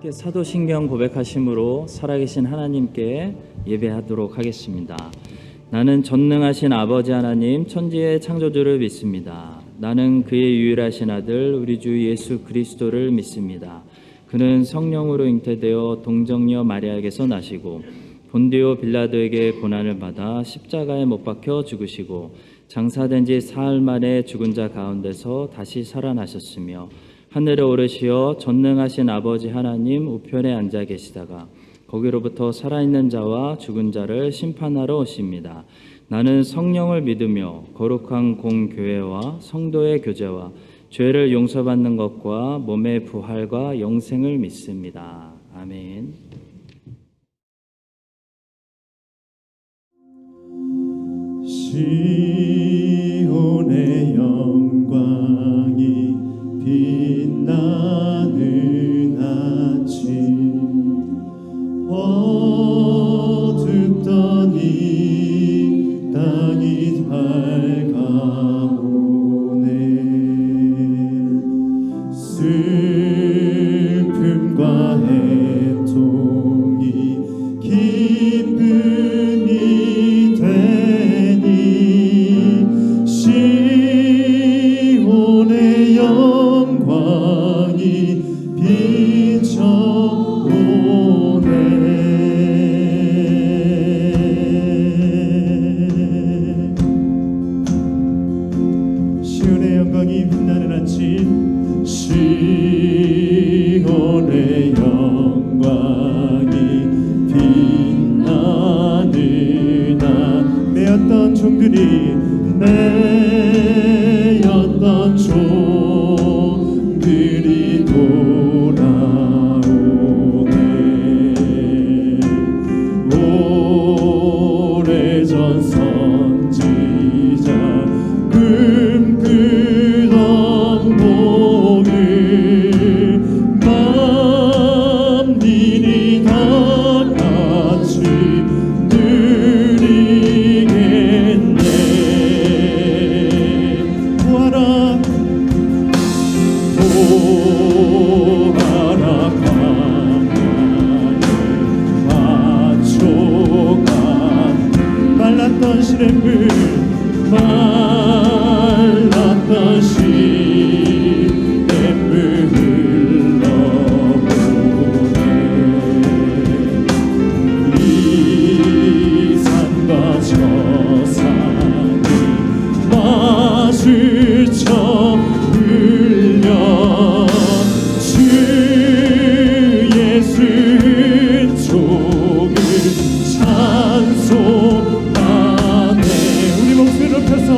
함께 사도신경 고백하심으로 살아계신 하나님께 예배하도록 하겠습니다. 나는 전능하신 아버지 하나님 천지의 창조주를 믿습니다. 나는 그의 유일하신 아들 우리 주 예수 그리스도를 믿습니다. 그는 성령으로 잉태되어 동정녀 마리아에게서 나시고 본디오 빌라도에게 고난을 받아 십자가에 못 박혀 죽으시고 장사된 지 사흘 만에 죽은 자 가운데서 다시 살아나셨으며 하늘에 오르시어 전능하신 아버지 하나님 우편에 앉아 계시다가 거기로부터 살아있는 자와 죽은 자를 심판하러 오십니다. 나는 성령을 믿으며 거룩한 공교회와 성도의 교제와 죄를 용서받는 것과 몸의 부활과 영생을 믿습니다. 아멘. 시온의 영광이 빛나는 아침 어둡던 이 땅이 밝아오네 슬픔과 애통이 기쁨이 되니 시온의 영광이 비춰오네 시온의 영광이 빛나는 아침 시온의 영광이 빛나는 매였던 종들이 매였던 종들이 돌아오네 오래전 선지자 꿈꾸던 복을 만민이 다 같이 누리겠네 보아라 광야에 화초가 말랐던 시냇물 말랐던 시냇물 흘러보네 이 산과 저 산이 마주쳐 흘려 주 예수 은총을 찬송하네 우리 목소리 높여서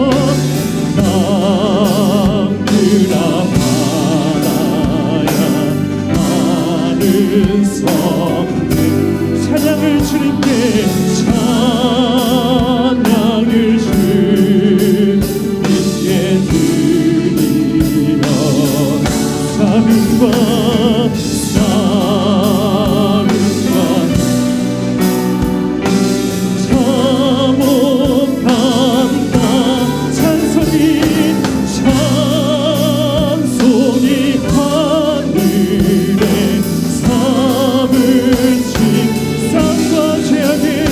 땅들아 바다야 하늘 성들 찬양을 주님께 찬양을 주님께 드리며 사랑과 참혹한다 찬송이 하늘에 사무친 쌍과 죄악의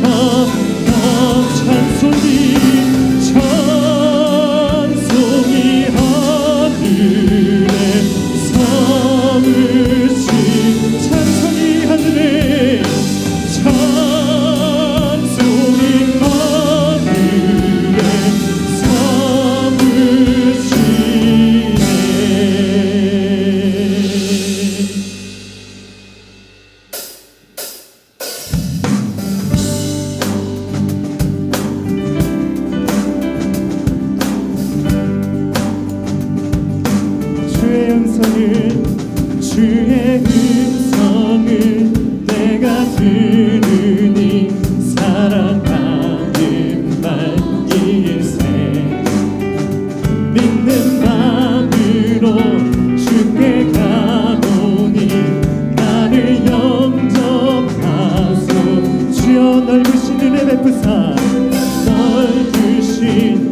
참혹한다 찬송이 하늘에 사무친 찬송이 하늘에 찬송이 하늘에 사무치네 주의 음성을 내가 들으니 사랑하는 말일세 믿는 마음으로 주께 가노니 나를 영접하소 주여 넓으신 은혜 베푸사 넓으신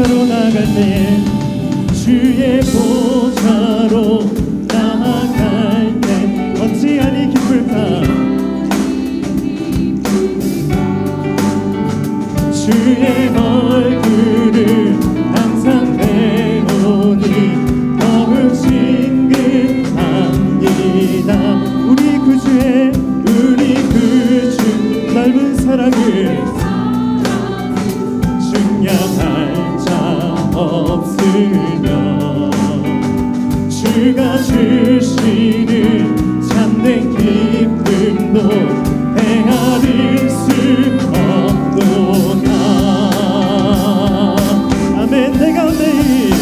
보좌로 나갈 때 주의 보좌로 나갈 때 어찌하니 기쁠까 주의 얼굴을 항상 배우니 더욱 친근합니다. 우리 구주 넓은 사랑을 증량할 자 없으며 주가 주시는 참된 기쁨도 헤아릴 수 없도다. 아멘. 내가 매일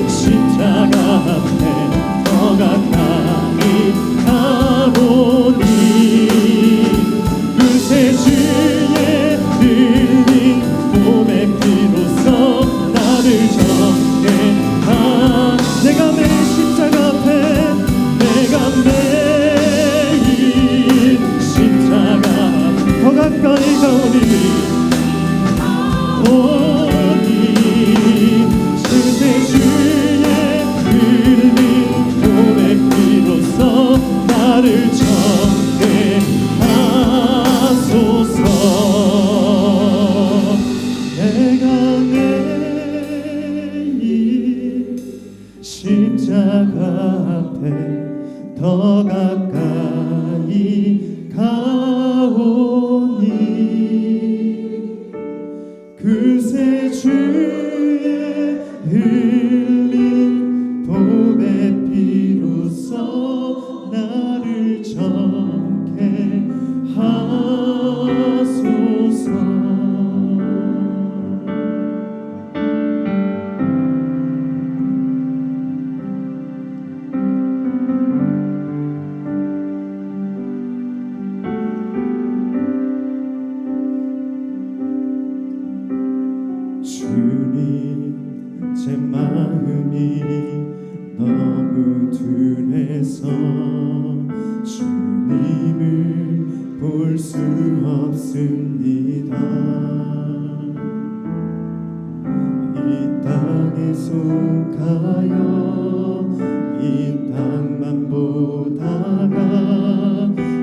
십자가 앞에 더 가까이 가보니 그새 주의 흘린 몸의 피로써 나를 정케하. 내가 매일 십자가 앞에 더 가까이 가오니 그새 주의 흘린 몸의 피로써 나를 정케하소서. 내가 매일 십자가 앞에 더 가까이 가오니 그새 주의 흘린 보배 피로써 나를 정케하소서. 주님 제 마음이 너무 둔해서 주님을 볼 수 없습니다. 이 땅에 속하여 이 땅만 보다가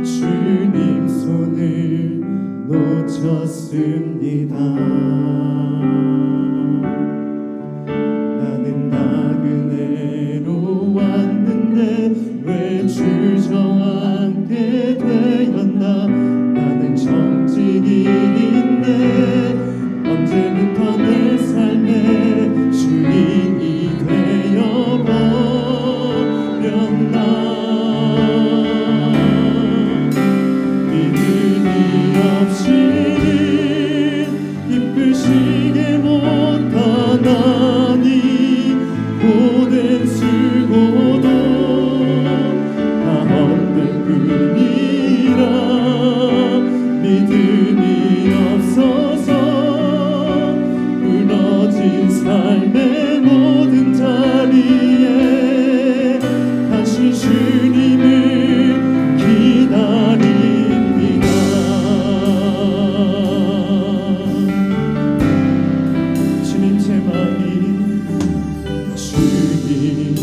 주님 손을 놓쳤습니다. 나는 나그네로 왔는데 왜 주저앉게 되었나. 나는 정직인인데 언제부터 내 삶의 주인이 되어버렸나. 믿음이 없이 기쁘시게 못하나니 고된 수고도 다 헛된 뿐이라. 믿음이 없어서 무너진 삶의 모든 자리에 다시 주님을 기다립니다. 주님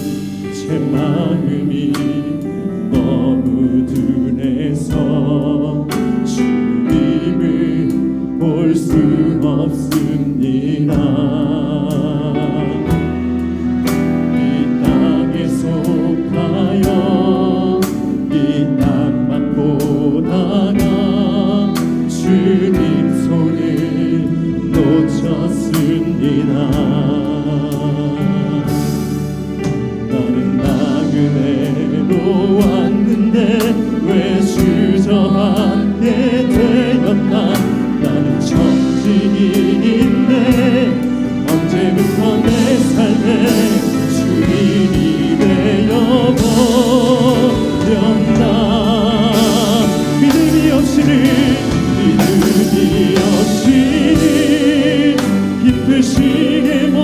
제 마음이 너무 둔해서 주님을 볼 수 없습니다. 이 땅에 속하여 이 땅만 보다가 주님 손을 놓쳤습니다. 나는 나그네로 왔는데 왜 주저앉게 되었나. 나는 정직인인데 언제부터 내 삶의 주인이 되어버렸나. 믿음이 없이는 기쁘시게 못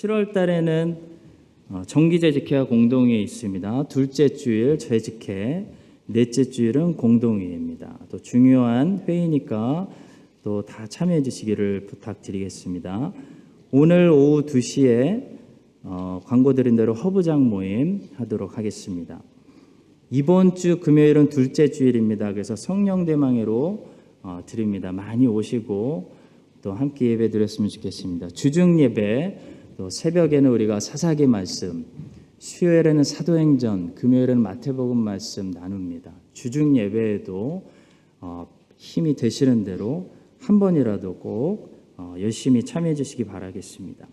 7월 달에는 정기재직회와 공동회에 있습니다. 둘째 주일 재직회, 넷째 주일은 공동회입니다. 또 중요한 회의니까 또 다 참여해 주시기를 부탁드리겠습니다. 오늘 오후 2시에 광고 드린 대로 허브장 모임 하도록 하겠습니다. 이번 주 금요일은 둘째 주일입니다. 그래서 성령대망회로 드립니다. 많이 오시고 또 함께 예배 드렸으면 좋겠습니다. 주중 예배, 또 새벽에는 우리가 사사기 말씀, 수요일에는 사도행전, 금요일에는 마태복음 말씀 나눕니다. 주중 예배에도 힘이 되시는 대로 한 번이라도 꼭 열심히 참여해 주시기 바라겠습니다.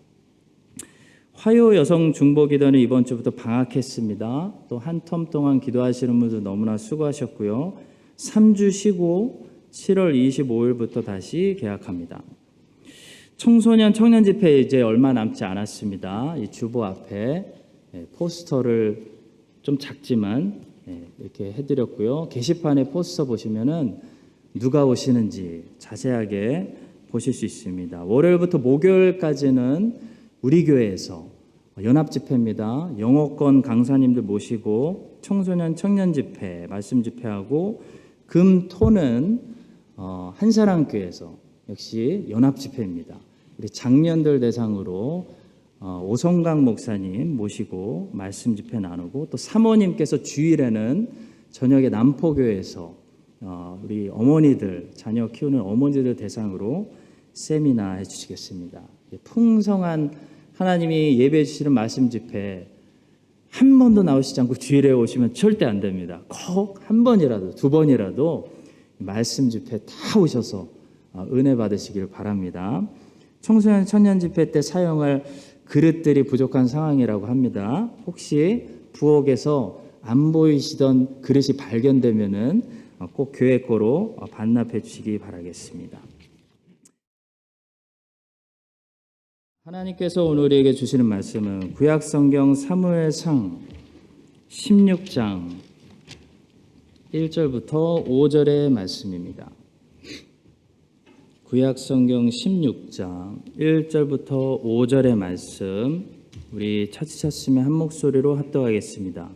화요 여성 중보기도는 이번 주부터 방학했습니다. 또 한 텀 동안 기도하시는 분들 너무나 수고하셨고요. 3주 쉬고 7월 25일부터 다시 개학합니다. 청소년 청년 집회 이제 얼마 남지 않았습니다. 이 주보 앞에 포스터를 좀 작지만 이렇게 해드렸고요. 게시판에 포스터 보시면은 누가 오시는지 자세하게 보실 수 있습니다. 월요일부터 목요일까지는 우리 교회에서 연합 집회입니다. 영어권 강사님들 모시고 청소년 청년 집회, 말씀 집회하고 금, 토는 한사랑교회에서 역시 연합 집회입니다. 우리 장년들 대상으로 오성강 목사님 모시고 말씀 집회 나누고 또 사모님께서 주일에는 저녁에 남포교회에서 우리 어머니들, 자녀 키우는 어머니들 대상으로 세미나 해주시겠습니다. 풍성한 하나님이 예배해 주시는 말씀 집회 한 번도 나오시지 않고 주일에 오시면 절대 안 됩니다. 꼭 한 번이라도 두 번이라도 말씀 집회 다 오셔서 은혜 받으시길 바랍니다. 청소년 청년 집회 때 사용할 그릇들이 부족한 상황이라고 합니다. 혹시 부엌에서 안 보이시던 그릇이 발견되면은 꼭 교회 거로 반납해 주시기 바라겠습니다. 하나님께서 오늘 우리에게 주시는 말씀은 구약성경 사무엘상 16장 1절부터 5절의 말씀입니다. 구약성경 16장 1절부터 5절의 말씀, 우리 차츰차츰 한 목소리로 합독하겠습니다.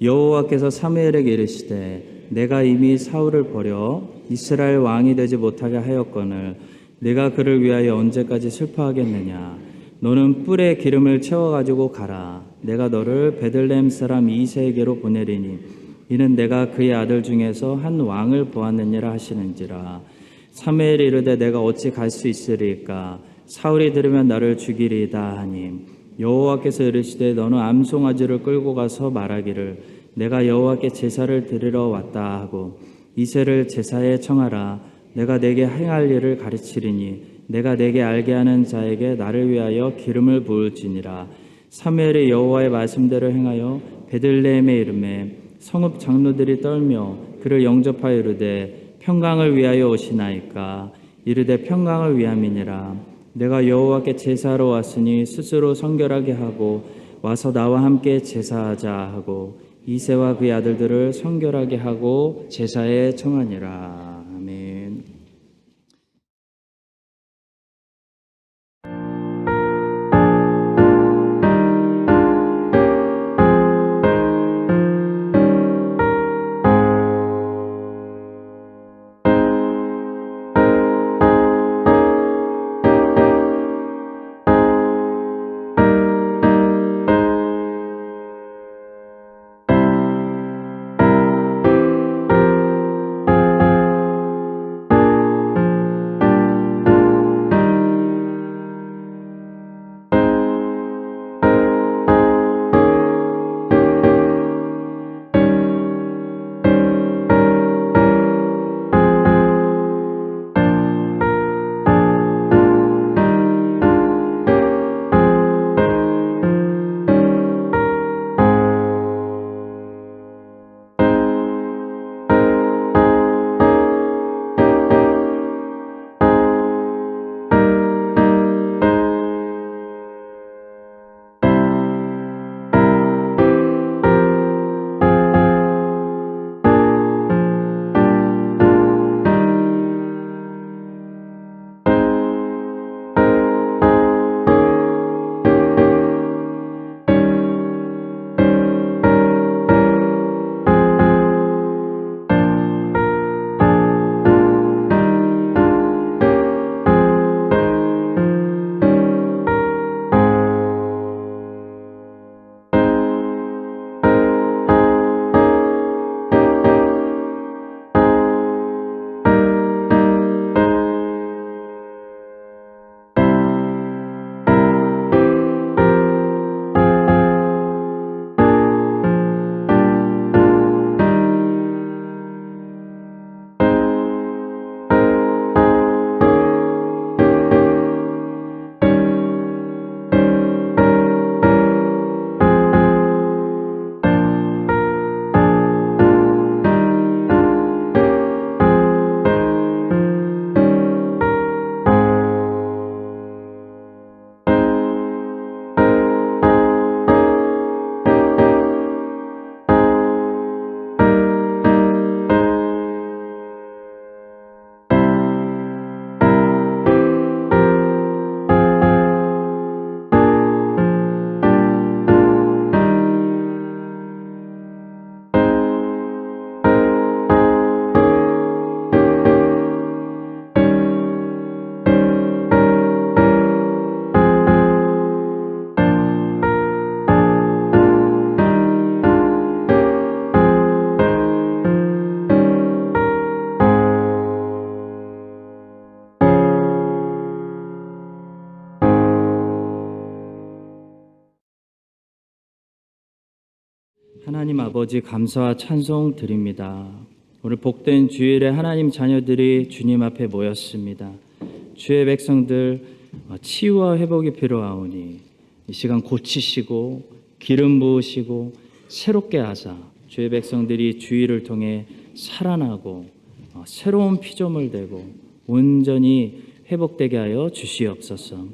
여호와께서 사무엘에게 이르시되 내가 이미 사울을 버려 이스라엘 왕이 되지 못하게 하였거늘 내가 그를 위하여 언제까지 슬퍼하겠느냐. 너는 뿔에 기름을 채워가지고 가라. 내가 너를 베들레헴 사람 이새에게로 보내리니 이는 내가 그의 아들 중에서 한 왕을 보았느니라 하시는지라. 사무엘이 이르되 내가 어찌 갈 수 있으리까. 사울이 들으면 나를 죽이리이다 하니 여호와께서 이르시되 너는 암송아지를 끌고 가서 말하기를 내가 여호와께 제사를 드리러 왔다 하고 이새를 제사에 청하라. 내가 내게 행할 일을 가르치리니 내가 내게 알게 하는 자에게 나를 위하여 기름을 부을지니라. 사무엘이 여호와의 말씀대로 행하여 베들레헴에 이르매 성읍 장로들이 떨며 그를 영접하여 이르되 평강을 위하여 오시나이까. 이르되 평강을 위함이니라. 내가 여호와께 제사하러 왔으니 스스로 성결하게 하고 와서 나와 함께 제사하자 하고 이새와 그의 아들들을 성결하게 하고 제사에 청하니라. 아멘. 아버지 감사와 찬송 드립니다. 오늘 복된 주일에 하나님 자녀들이 주님 앞에 모였습니다. 주의 백성들 치유와 회복이 필요하오니 이 시간 고치시고 기름 부으시고 새롭게 하사 주의 백성들이 주일을 통해 살아나고 새로운 피조물 되고 온전히 회복되게 하여 주시옵소서.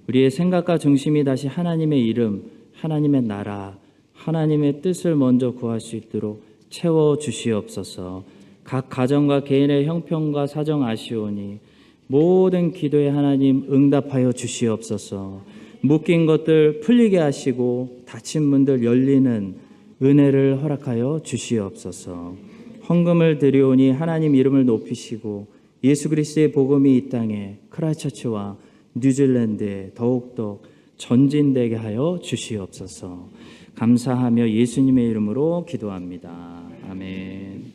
우리의 생각과 중심이 다시 하나님의 이름, 하나님의 나라, 하나님의 뜻을 먼저 구할 수 있도록 채워 주시옵소서. 각 가정과 개인의 형편과 사정 아시오니 모든 기도에 하나님 응답하여 주시옵소서. 묶인 것들 풀리게 하시고 닫힌 문들 열리는 은혜를 허락하여 주시옵소서. 헌금을 드리오니 하나님 이름을 높이시고 예수 그리스도의 복음이 이 땅에 크라이처치와 뉴질랜드에 더욱더 전진되게 하여 주시옵소서. 감사하며 예수님의 이름으로 기도합니다. 아멘.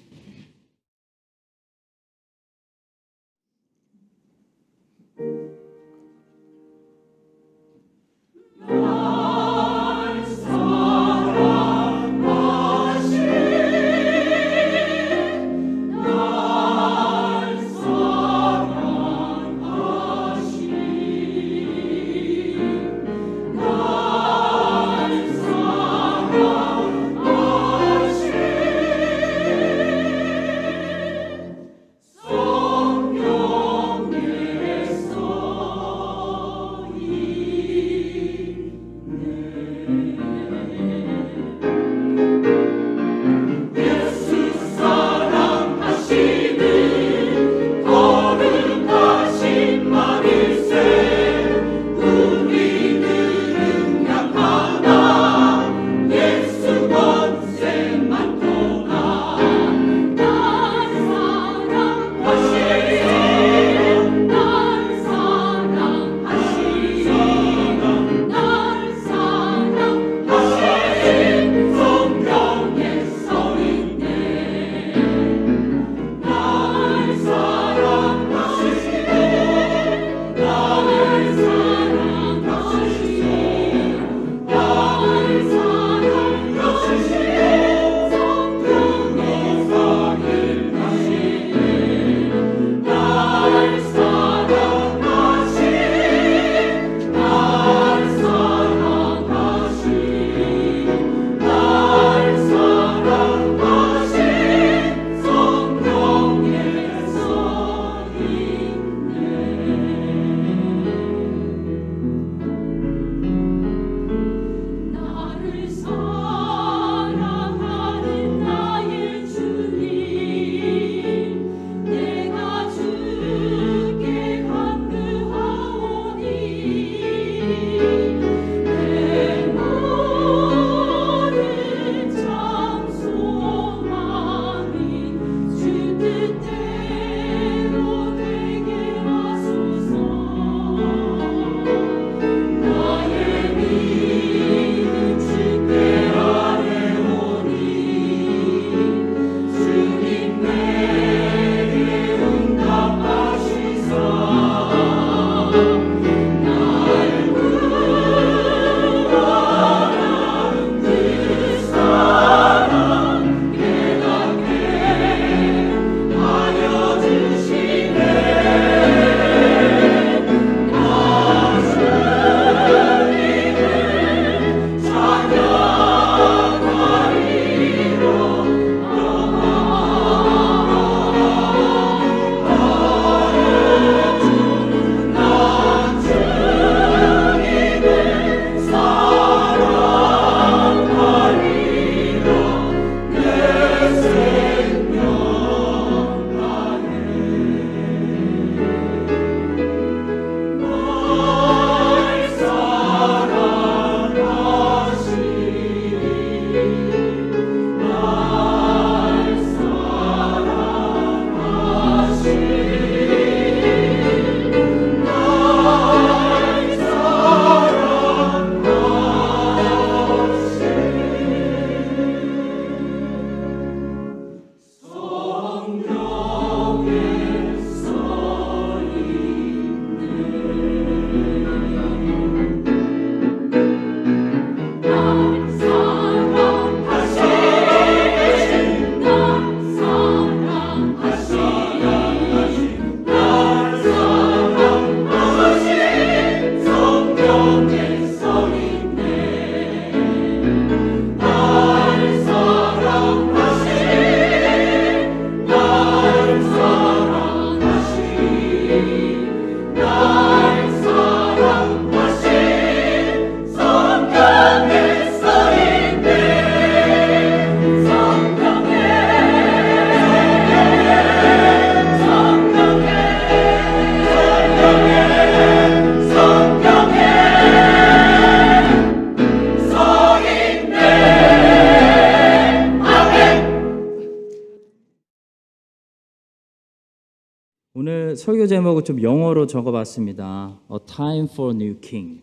설교 제목을 좀 영어로 적어봤습니다. A Time for New King.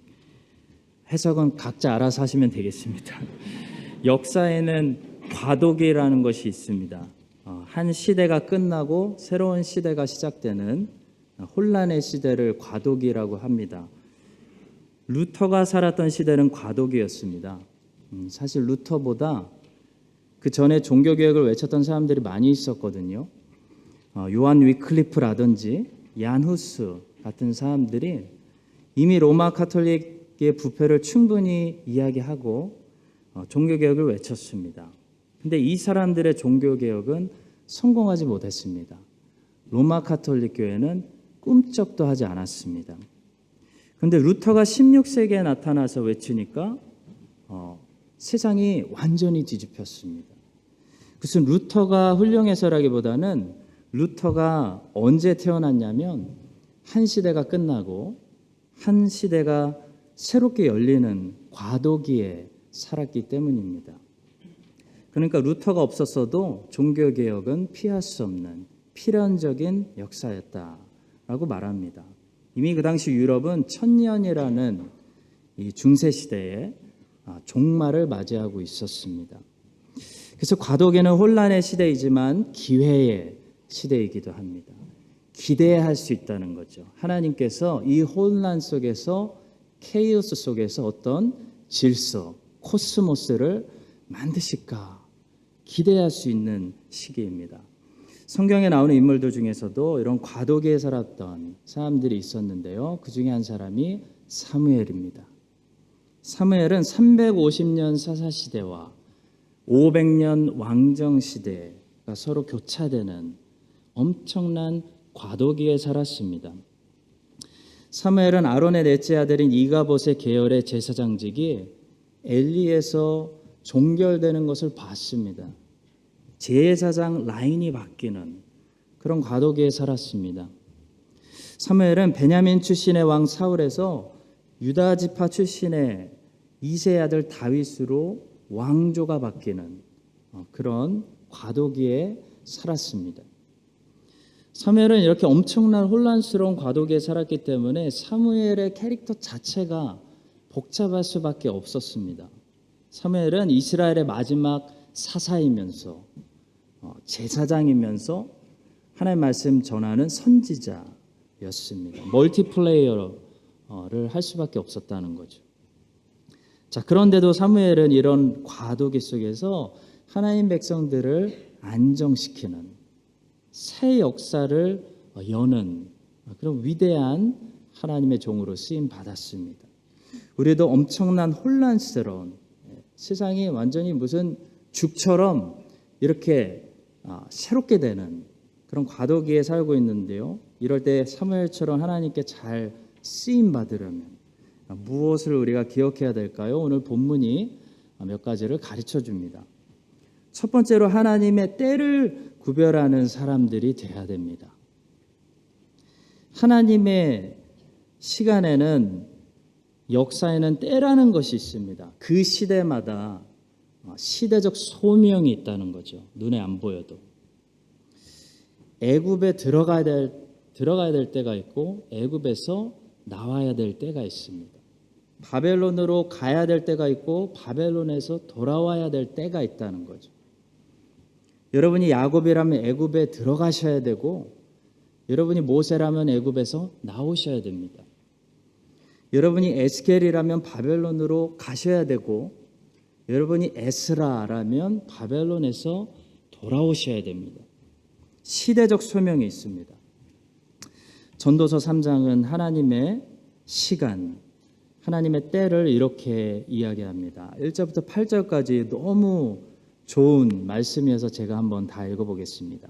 해석은 각자 알아서 하시면 되겠습니다. 역사에는 과도기라는 것이 있습니다. 한 시대가 끝나고 새로운 시대가 시작되는 혼란의 시대를 과도기라고 합니다. 루터가 살았던 시대는 과도기였습니다. 사실 루터보다 그 전에 종교개혁을 외쳤던 사람들이 많이 있었거든요. 요한 위클리프라든지 얀 후스 같은 사람들이 이미 로마 카톨릭의 부패를 충분히 이야기하고 종교개혁을 외쳤습니다. 근데 이 사람들의 종교개혁은 성공하지 못했습니다. 로마 카톨릭 교회는 꿈쩍도 하지 않았습니다. 그런데 루터가 16세기에 나타나서 외치니까 세상이 완전히 뒤집혔습니다. 그것은 루터가 훌륭해서라기보다는 루터가 언제 태어났냐면 한 시대가 끝나고 한 시대가 새롭게 열리는 과도기에 살았기 때문입니다. 그러니까 루터가 없었어도 종교개혁은 피할 수 없는 필연적인 역사였다라고 말합니다. 이미 그 당시 유럽은 천년이라는 이 중세시대에 종말을 맞이하고 있었습니다. 그래서 과도기는 혼란의 시대이지만 기회의 시대이기도 합니다. 기대할 수 있다는 거죠. 하나님께서 이 혼란 속에서 케이오스 속에서 어떤 질서, 코스모스를 만드실까 기대할 수 있는 시기입니다. 성경에 나오는 인물들 중에서도 이런 과도기에 살았던 사람들이 있었는데요. 그 중에 한 사람이 사무엘입니다. 사무엘은 350년 사사시대와 500년 왕정시대가 서로 교차되는 엄청난 과도기에 살았습니다. 사무엘은 아론의 넷째 아들인 이가봇의 계열의 제사장직이 엘리에서 종결되는 것을 봤습니다. 제사장 라인이 바뀌는 그런 과도기에 살았습니다. 사무엘은 베냐민 출신의 왕 사울에서 유다 지파 출신의 이세 아들 다윗으로 왕조가 바뀌는 그런 과도기에 살았습니다. 사무엘은 이렇게 엄청난 혼란스러운 과도기에 살았기 때문에 사무엘의 캐릭터 자체가 복잡할 수밖에 없었습니다. 사무엘은 이스라엘의 마지막 사사이면서 제사장이면서 하나님의 말씀 전하는 선지자였습니다. 멀티플레이어를 할 수밖에 없었다는 거죠. 자, 그런데도 사무엘은 이런 과도기 속에서 하나님 백성들을 안정시키는 새 역사를 여는 그런 위대한 하나님의 종으로 쓰임 받았습니다. 우리도 엄청난 혼란스러운 세상이 완전히 무슨 죽처럼 이렇게 새롭게 되는 그런 과도기에 살고 있는데요. 이럴 때 사무엘처럼 하나님께 잘 쓰임 받으려면 무엇을 우리가 기억해야 될까요? 오늘 본문이 몇 가지를 가르쳐 줍니다. 첫 번째로 하나님의 때를 구별하는 사람들이 돼야 됩니다. 하나님의 시간에는 역사에는 때라는 것이 있습니다. 그 시대마다 시대적 소명이 있다는 거죠. 눈에 안 보여도. 애굽에 들어가야 될 때가 있고 애굽에서 나와야 될 때가 있습니다. 바벨론으로 가야 될 때가 있고 바벨론에서 돌아와야 될 때가 있다는 거죠. 여러분이 야곱이라면 애굽에 들어가셔야 되고 여러분이 모세라면 애굽에서 나오셔야 됩니다. 여러분이 에스겔이라면 바벨론으로 가셔야 되고 여러분이 에스라라면 바벨론에서 돌아오셔야 됩니다. 시대적 소명이 있습니다. 전도서 3장은 하나님의 시간, 하나님의 때를 이렇게 이야기합니다. 1절부터 8절까지 너무 좋은 말씀이어서 제가 한번 다 읽어보겠습니다.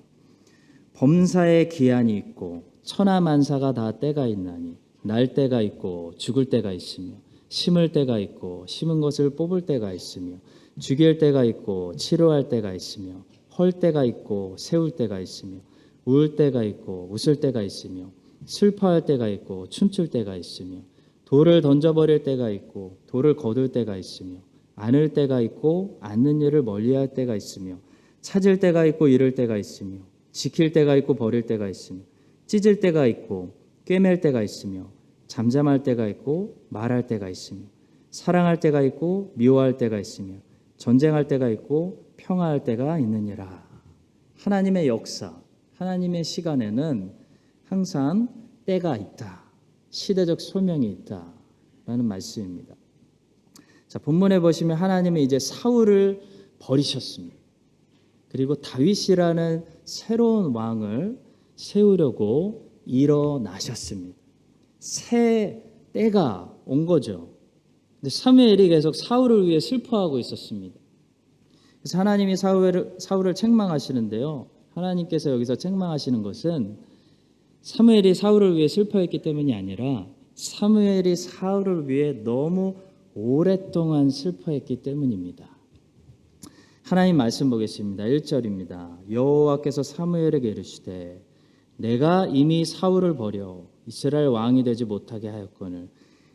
범사의 기한이 있고 천하만사가 다 때가 있나니 날 때가 있고 죽을 때가 있으며 심을 때가 있고 심은 것을 뽑을 때가 있으며 죽일 때가 있고 치료할 때가 있으며 헐 때가 있고 세울 때가 있으며 울 때가 있고 웃을 때가 있으며 슬퍼할 때가 있고 춤출 때가 있으며 돌을 던져버릴 때가 있고 돌을 거둘 때가 있으며 안을 때가 있고 않는 일을 멀리할 때가 있으며 찾을 때가 있고 잃을 때가 있으며 지킬 때가 있고 버릴 때가 있으며 찢을 때가 있고 꿰맬 때가 있으며 잠잠할 때가 있고 말할 때가 있으며 사랑할 때가 있고 미워할 때가 있으며 전쟁할 때가 있고 평화할 때가 있느니라. 하나님의 역사, 하나님의 시간에는 항상 때가 있다. 시대적 소명이 있다라는 말씀입니다. 자, 본문에 보시면 하나님은 이제 사울을 버리셨습니다. 그리고 다윗이라는 새로운 왕을 세우려고 일어나셨습니다. 새 때가 온 거죠. 근데 사무엘이 계속 사울을 위해 슬퍼하고 있었습니다. 그래서 하나님이 사울을 책망하시는데요. 하나님께서 여기서 책망하시는 것은 사무엘이 사울을 위해 슬퍼했기 때문이 아니라 사무엘이 사울을 위해 너무 오랫동안 슬퍼했기 때문입니다. 하나님 말씀 보겠습니다. 1절입니다. 여호와께서 사무엘에게 이르시되 내가 이미 사울을 버려 이스라엘 왕이 되지 못하게 하였거늘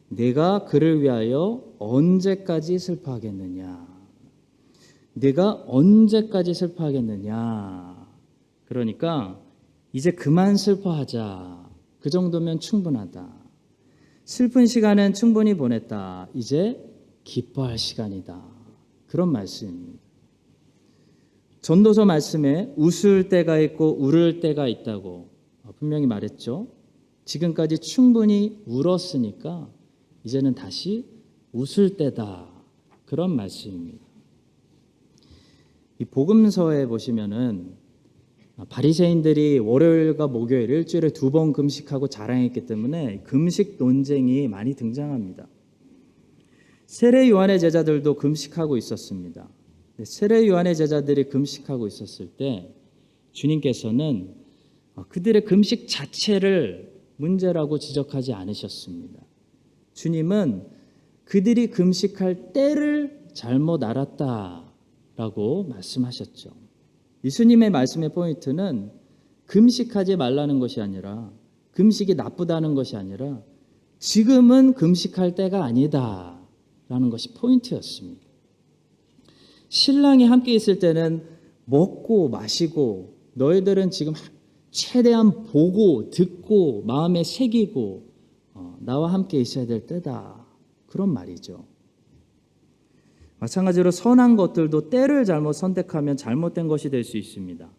내가 그를 위하여 언제까지 슬퍼하겠느냐. 내가 언제까지 슬퍼하겠느냐. 그러니까 이제 그만 슬퍼하자. 그 정도면 충분하다. 슬픈 시간은 충분히 보냈다. 이제 기뻐할 시간이다. 그런 말씀입니다. 전도서 말씀에 웃을 때가 있고 울을 때가 있다고 분명히 말했죠. 지금까지 충분히 울었으니까 이제는 다시 웃을 때다. 그런 말씀입니다. 이 복음서에 보시면은 바리새인들이 월요일과 목요일 일주일에 2번 금식하고 자랑했기 때문에 금식 논쟁이 많이 등장합니다. 세례 요한의 제자들도 금식하고 있었습니다. 세례 요한의 제자들이 금식하고 있었을 때 주님께서는 그들의 금식 자체를 문제라고 지적하지 않으셨습니다. 주님은 그들이 금식할 때를 잘못 알았다라고 말씀하셨죠. 예수님의 말씀의 포인트는 금식하지 말라는 것이 아니라 금식이 나쁘다는 것이 아니라 지금은 금식할 때가 아니다라는 것이 포인트였습니다. 신랑이 함께 있을 때는 먹고 마시고 너희들은 지금 최대한 보고 듣고 마음에 새기고 나와 함께 있어야 될 때다. 그런 말이죠. 마찬가지로 선한 것들도 때를 잘못 선택하면 잘못된 것이 될 수 있습니다.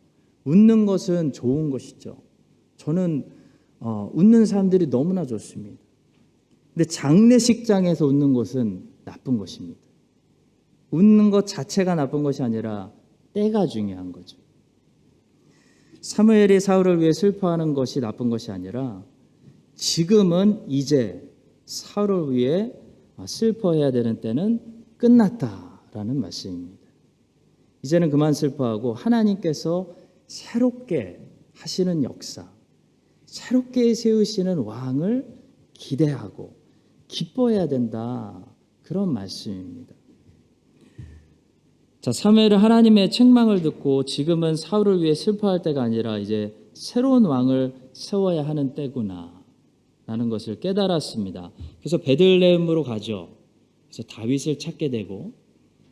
웃는 것은 좋은 것이죠. 저는 웃는 사람들이 너무나 좋습니다. 근데 장례식장에서 웃는 것은 나쁜 것입니다. 웃는 것 자체가 나쁜 것이 아니라 때가 중요한 거죠. 사무엘이 사울을 위해 슬퍼하는 것이 나쁜 것이 아니라 지금은 이제 사울을 위해 슬퍼해야 되는 때는 끝났다라는 말씀입니다. 이제는 그만 슬퍼하고 하나님께서 새롭게 하시는 역사, 새롭게 세우시는 왕을 기대하고 기뻐해야 된다. 그런 말씀입니다. 자, 사무엘은 하나님의 책망을 듣고 지금은 사울을 위해 슬퍼할 때가 아니라 이제 새로운 왕을 세워야 하는 때구나 라는 것을 깨달았습니다. 그래서 베들레헴으로 가죠. 그래서 다윗을 찾게 되고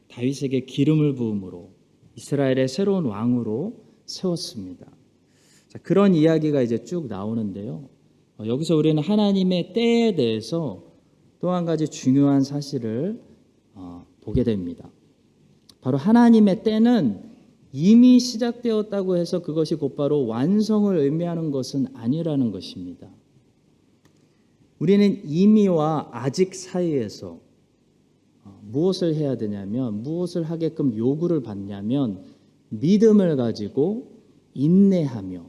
다윗에게 기름을 부음으로 이스라엘의 새로운 왕으로 세웠습니다. 자, 그런 이야기가 이제 쭉 나오는데요. 여기서 우리는 하나님의 때에 대해서 또 한 가지 중요한 사실을 보게 됩니다. 바로 하나님의 때는 이미 시작되었다고 해서 그것이 곧바로 완성을 의미하는 것은 아니라는 것입니다. 우리는 이미와 아직 사이에서 무엇을 해야 되냐면, 무엇을 하게끔 요구를 받냐면 믿음을 가지고 인내하며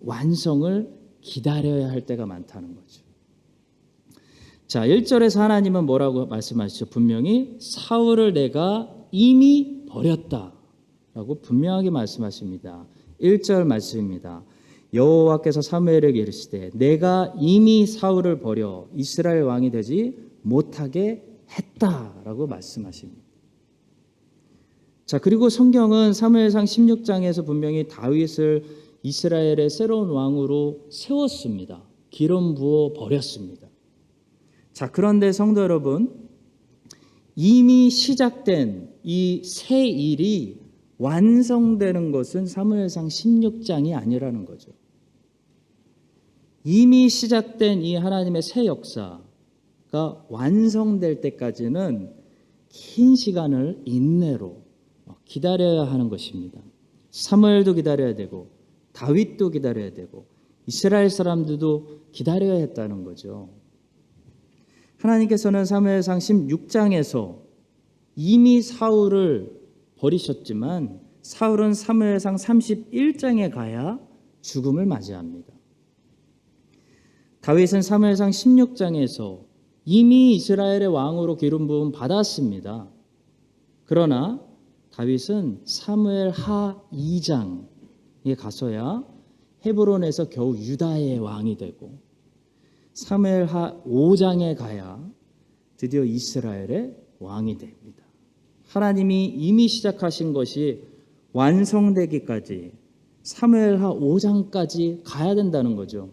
완성을 기다려야 할 때가 많다는 거죠. 자, 1절에서 하나님은 뭐라고 말씀하시죠? 분명히 사울을 내가 이미 버렸다라고 분명하게 말씀하십니다. 1절 말씀입니다. 여호와께서 사무엘에게 이르시되 내가 이미 사울을 버려 이스라엘 왕이 되지 못하게 했다라고 말씀하십니다. 자, 그리고 성경은 사무엘상 16장에서 분명히 다윗을 이스라엘의 새로운 왕으로 세웠습니다. 기름 부어 버렸습니다. 자, 그런데 성도 여러분, 이미 시작된 이 새 일이 완성되는 것은 사무엘상 16장이 아니라는 거죠. 이미 시작된 이 하나님의 새 역사가 완성될 때까지는 긴 시간을 인내로 기다려야 하는 것입니다. 사무엘도 기다려야 되고 다윗도 기다려야 되고 이스라엘 사람들도 기다려야 했다는 거죠. 하나님께서는 사무엘상 16장에서 이미 사울을 버리셨지만 사울은 사무엘상 31장에 가야 죽음을 맞이합니다. 다윗은 사무엘상 16장에서 이미 이스라엘의 왕으로 기름 부음 받았습니다. 그러나 다윗은 사무엘 하 2장에 가서야 헤브론에서 겨우 유다의 왕이 되고 사무엘 하 5장에 가야 드디어 이스라엘의 왕이 됩니다. 하나님이 이미 시작하신 것이 완성되기까지 사무엘 하 5장까지 가야 된다는 거죠.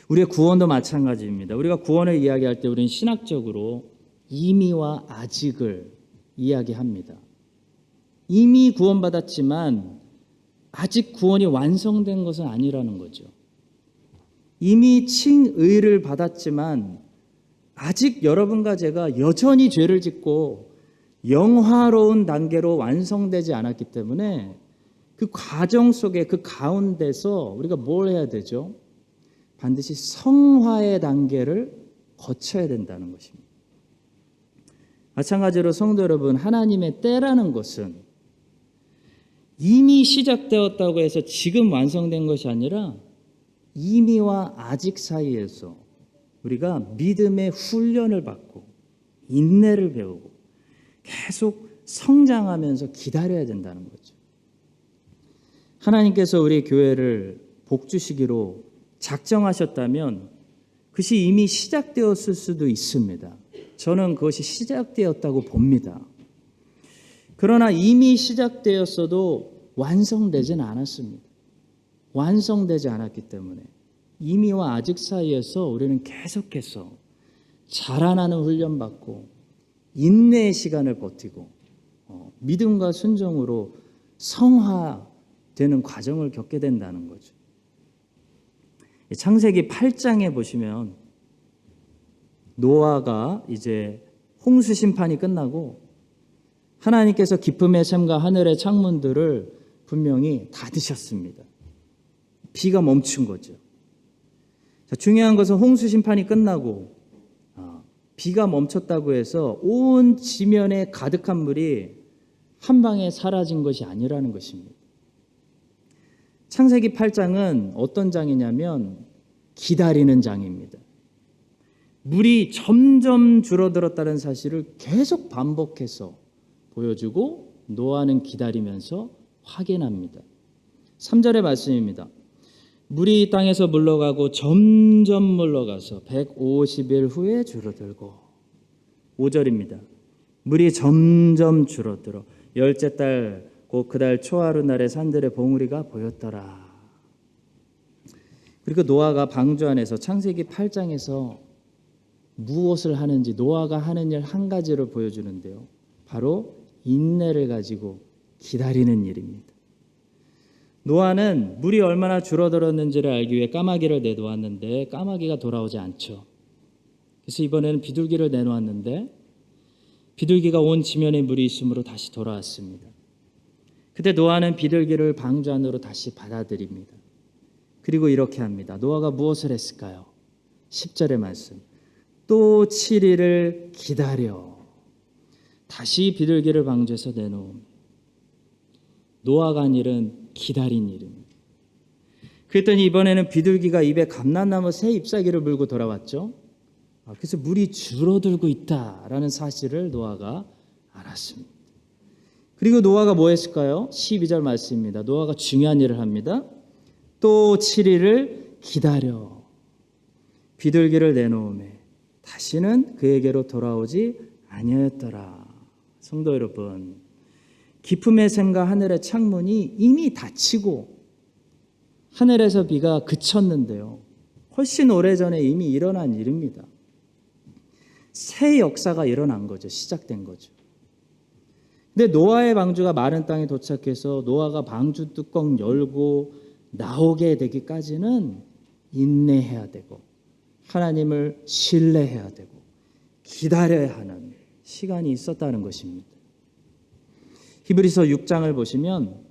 우리의 구원도 마찬가지입니다. 우리가 구원을 이야기할 때 우리는 신학적으로 이미와 아직을 이야기합니다. 이미 구원받았지만 아직 구원이 완성된 것은 아니라는 거죠. 이미 칭의를 받았지만 아직 여러분과 제가 여전히 죄를 짓고 영화로운 단계로 완성되지 않았기 때문에 그 과정 속에 그 가운데서 우리가 뭘 해야 되죠? 반드시 성화의 단계를 거쳐야 된다는 것입니다. 마찬가지로 성도 여러분, 하나님의 때라는 것은 이미 시작되었다고 해서 지금 완성된 것이 아니라 이미와 아직 사이에서 우리가 믿음의 훈련을 받고 인내를 배우고 계속 성장하면서 기다려야 된다는 거죠. 하나님께서 우리 교회를 복주시기로 작정하셨다면 그것이 이미 시작되었을 수도 있습니다. 저는 그것이 시작되었다고 봅니다. 그러나 이미 시작되었어도 완성되진 않았습니다. 완성되지 않았기 때문에 이미와 아직 사이에서 우리는 계속해서 자라나는 훈련받고 인내의 시간을 버티고 믿음과 순종으로 성화되는 과정을 겪게 된다는 거죠. 창세기 8장에 보시면 노아가 이제 홍수 심판이 끝나고 하나님께서 기쁨의 샘과 하늘의 창문들을 분명히 닫으셨습니다. 비가 멈춘 거죠. 자, 중요한 것은 홍수 심판이 끝나고 비가 멈췄다고 해서 온 지면에 가득한 물이 한 방에 사라진 것이 아니라는 것입니다. 창세기 8장은 어떤 장이냐면 기다리는 장입니다. 물이 점점 줄어들었다는 사실을 계속 반복해서 보여주고 노아는 기다리면서 확인합니다. 3절의 말씀입니다. 물이 땅에서 물러가고 점점 물러가서 150일 후에 줄어들고 5절입니다. 물이 점점 줄어들어 열째 달 곧 그달 초하루 날에 산들의 봉우리가 보였더라. 그리고 노아가 방주 안에서 창세기 8장에서 무엇을 하는지 노아가 하는 일 한 가지를 보여주는데요. 바로 인내를 가지고 기다리는 일입니다. 노아는 물이 얼마나 줄어들었는지를 알기 위해 까마귀를 내놓았는데 까마귀가 돌아오지 않죠. 그래서 이번에는 비둘기를 내놓았는데 비둘기가 온 지면에 물이 있으므로 다시 돌아왔습니다. 그때 노아는 비둘기를 방주 안으로 다시 받아들입니다. 그리고 이렇게 합니다. 노아가 무엇을 했을까요? 10절의 말씀. 또 7일을 기다려 다시 비둘기를 방주에서 내놓음. 노아가 한 일은 기다린 일입니다. 그랬더니 이번에는 비둘기가 입에 감람나무 새 잎사귀를 물고 돌아왔죠. 그래서 물이 줄어들고 있다라는 사실을 노아가 알았습니다. 그리고 노아가 뭐 했을까요? 12절 말씀입니다. 노아가 중요한 일을 합니다. 또 7일을 기다려 비둘기를 내놓음에 다시는 그에게로 돌아오지 아니하였더라. 성도 여러분, 기쁨의 샘과 하늘의 창문이 이미 닫히고 하늘에서 비가 그쳤는데요. 훨씬 오래전에 이미 일어난 일입니다. 새 역사가 일어난 거죠. 시작된 거죠. 근데 노아의 방주가 마른 땅에 도착해서 노아가 방주 뚜껑 열고 나오게 되기까지는 인내해야 되고 하나님을 신뢰해야 되고 기다려야 하는 시간이 있었다는 것입니다. 히브리서 6장을 보시면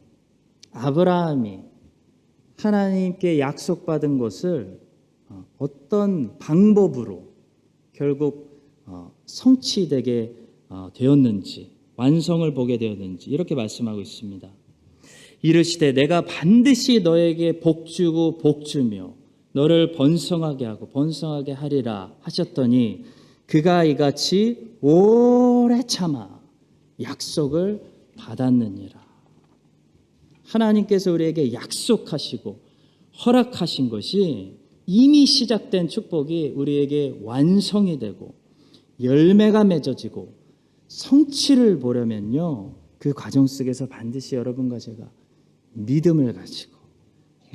아브라함이 하나님께 약속받은 것을 어떤 방법으로 결국 성취되게 되었는지, 완성을 보게 되었는지 이렇게 말씀하고 있습니다. 이르시되 내가 반드시 너에게 복주고 복주며 너를 번성하게 하고 번성하게 하리라 하셨더니 그가 이같이 오래 참아 약속을 받았느니라. 하나님께서 우리에게 약속하시고 허락하신 것이 이미 시작된 축복이 우리에게 완성이 되고 열매가 맺어지고 성취를 보려면요, 그 과정 속에서 반드시 여러분과 제가 믿음을 가지고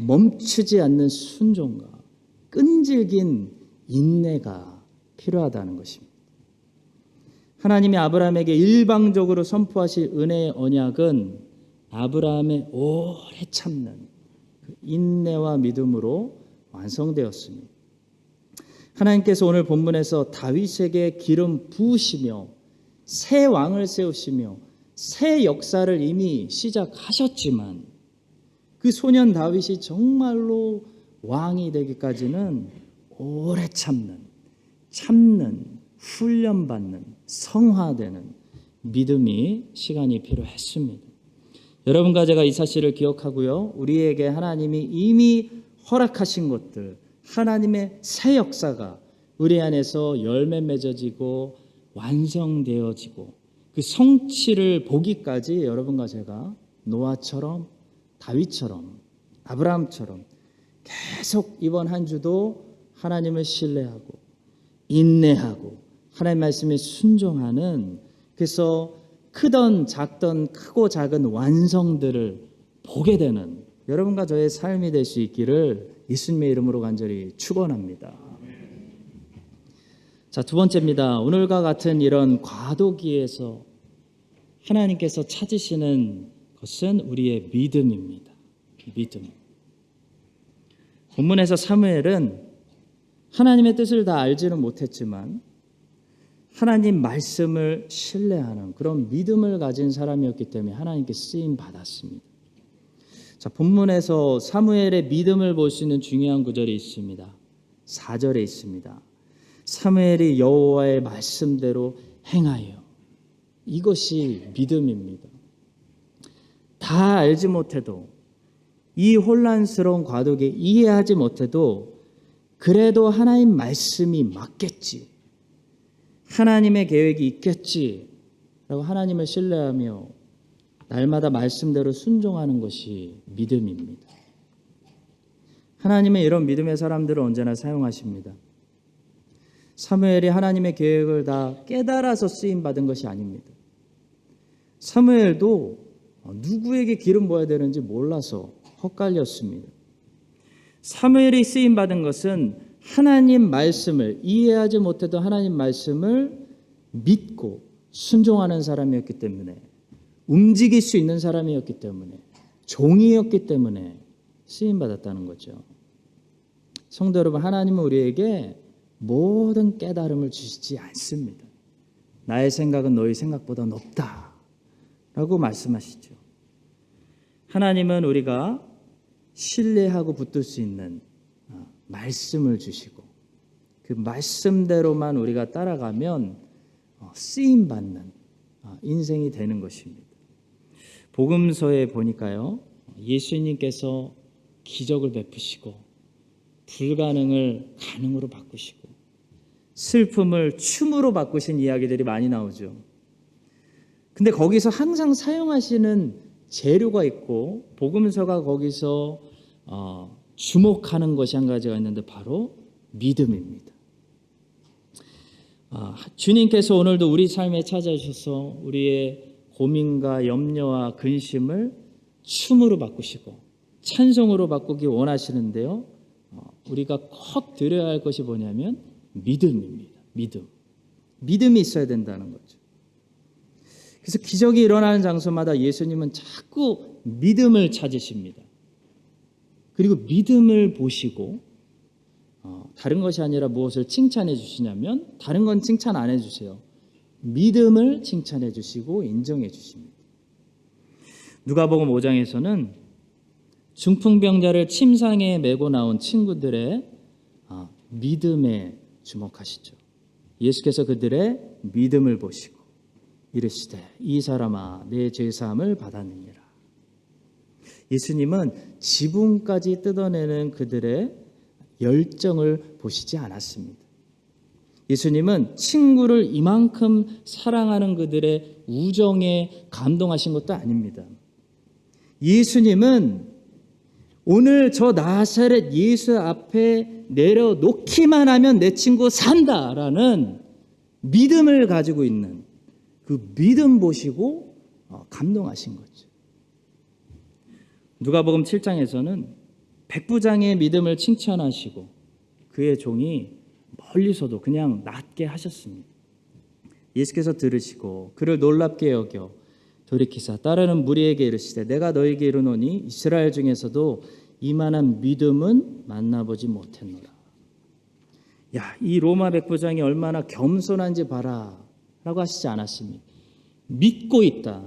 멈추지 않는 순종과 끈질긴 인내가 필요하다는 것입니다. 하나님이 아브라함에게 일방적으로 선포하실 은혜의 언약은 아브라함의 오래 참는 그 인내와 믿음으로 완성되었습니다. 하나님께서 오늘 본문에서 다윗에게 기름 부으시며 새 왕을 세우시며 새 역사를 이미 시작하셨지만 그 소년 다윗이 정말로 왕이 되기까지는 오래 참는, 훈련받는, 성화되는 믿음이 시간이 필요했습니다. 여러분과 제가 이 사실을 기억하고요, 우리에게 하나님이 이미 허락하신 것들, 하나님의 새 역사가 우리 안에서 열매 맺어지고 완성되어지고 그 성취를 보기까지 여러분과 제가 노아처럼 다윗처럼 아브라함처럼 계속 이번 한 주도 하나님을 신뢰하고 인내하고 하나님 말씀에 순종하는, 그래서 크던 작던 크고 작은 완성들을 보게 되는 여러분과 저의 삶이 될 수 있기를 예수님의 이름으로 간절히 축원합니다. 자, 두 번째입니다. 오늘과 같은 이런 과도기에서 하나님께서 찾으시는 것은 우리의 믿음입니다. 믿음. 본문에서 사무엘은 하나님의 뜻을 다 알지는 못했지만 하나님 말씀을 신뢰하는 그런 믿음을 가진 사람이었기 때문에 하나님께 쓰임 받았습니다. 자, 본문에서 사무엘의 믿음을 볼 수 있는 중요한 구절이 있습니다. 4절에 있습니다. 사무엘이 여호와의 말씀대로 행하여. 이것이 믿음입니다. 다 알지 못해도, 이 혼란스러운 과도기에 이해하지 못해도 그래도 하나님 말씀이 맞겠지, 하나님의 계획이 있겠지 라고 하나님을 신뢰하며 날마다 말씀대로 순종하는 것이 믿음입니다. 하나님의 이런 믿음의 사람들을 언제나 사용하십니다. 사무엘이 하나님의 계획을 다 깨달아서 쓰임받은 것이 아닙니다. 사무엘도 누구에게 기름 부어야 되는지 몰라서 헛갈렸습니다. 사무엘이 쓰임받은 것은 하나님 말씀을, 이해하지 못해도 하나님 말씀을 믿고 순종하는 사람이었기 때문에, 움직일 수 있는 사람이었기 때문에, 종이었기 때문에 쓰임받았다는 거죠. 성도 여러분, 하나님은 우리에게 모든 깨달음을 주시지 않습니다. 나의 생각은 너희 생각보다 높다 라고 말씀하시죠. 하나님은 우리가 신뢰하고 붙들 수 있는 말씀을 주시고 그 말씀대로만 우리가 따라가면 쓰임받는 인생이 되는 것입니다. 복음서에 보니까요, 예수님께서 기적을 베푸시고 불가능을 가능으로 바꾸시고 슬픔을 춤으로 바꾸신 이야기들이 많이 나오죠. 근데 거기서 항상 사용하시는 재료가 있고 복음서가 거기서 주목하는 것이 한 가지가 있는데 바로 믿음입니다. 주님께서 오늘도 우리 삶에 찾아주셔서 우리의 고민과 염려와 근심을 춤으로 바꾸시고 찬송으로 바꾸기 원하시는데요, 우리가 꼭 드려야 할 것이 뭐냐면 믿음입니다. 믿음이 있어야 된다는 거죠. 그래서 기적이 일어나는 장소마다 예수님은 자꾸 믿음을 찾으십니다. 그리고 믿음을 보시고 다른 것이 아니라 무엇을 칭찬해 주시냐면 다른 건 칭찬 안 해주세요. 믿음을 칭찬해 주시고 인정해 주십니다. 누가복음 5장에서는 중풍병자를 침상에 메고 나온 친구들의 믿음에 주목하시죠. 예수께서 그들의 믿음을 보시고 이르시되 이 사람아 내 죄사함을 받았느니라. 예수님은 지붕까지 뜯어내는 그들의 열정을 보시지 않았습니다. 예수님은 친구를 이만큼 사랑하는 그들의 우정에 감동하신 것도 아닙니다. 예수님은 오늘 저 나사렛 예수 앞에 내려놓기만 하면 내 친구 산다라는 믿음을 가지고 있는 그 믿음 보시고 감동하신 거죠. 누가복음 7장에서는 백부장의 믿음을 칭찬하시고 그의 종이 멀리서도 그냥 낫게 하셨습니다. 예수께서 들으시고 그를 놀랍게 여겨 돌이키사 따르는 무리에게 이르시되 내가 너에게 이르노니 이스라엘 중에서도 이만한 믿음은 만나보지 못했노라. 야, 이 로마 백부장이 얼마나 겸손한지 봐라 라고 하시지 않았습니까? 믿고 있다.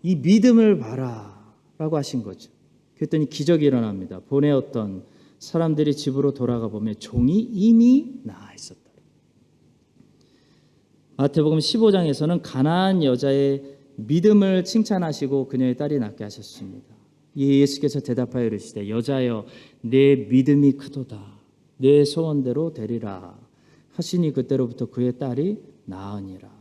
이 믿음을 봐라 라고 하신 거죠. 그랬더니 기적이 일어납니다. 보내었던 사람들이 집으로 돌아가 보면 종이 이미 나아 있었다. 마태복음 15장에서는 가나안 여자의 믿음을 칭찬하시고 그녀의 딸이 낫게 하셨습니다. 예수께서 대답하여 이르시되 여자여 내 믿음이 크도다. 내 소원대로 되리라 하시니 그때로부터 그의 딸이 나으니라.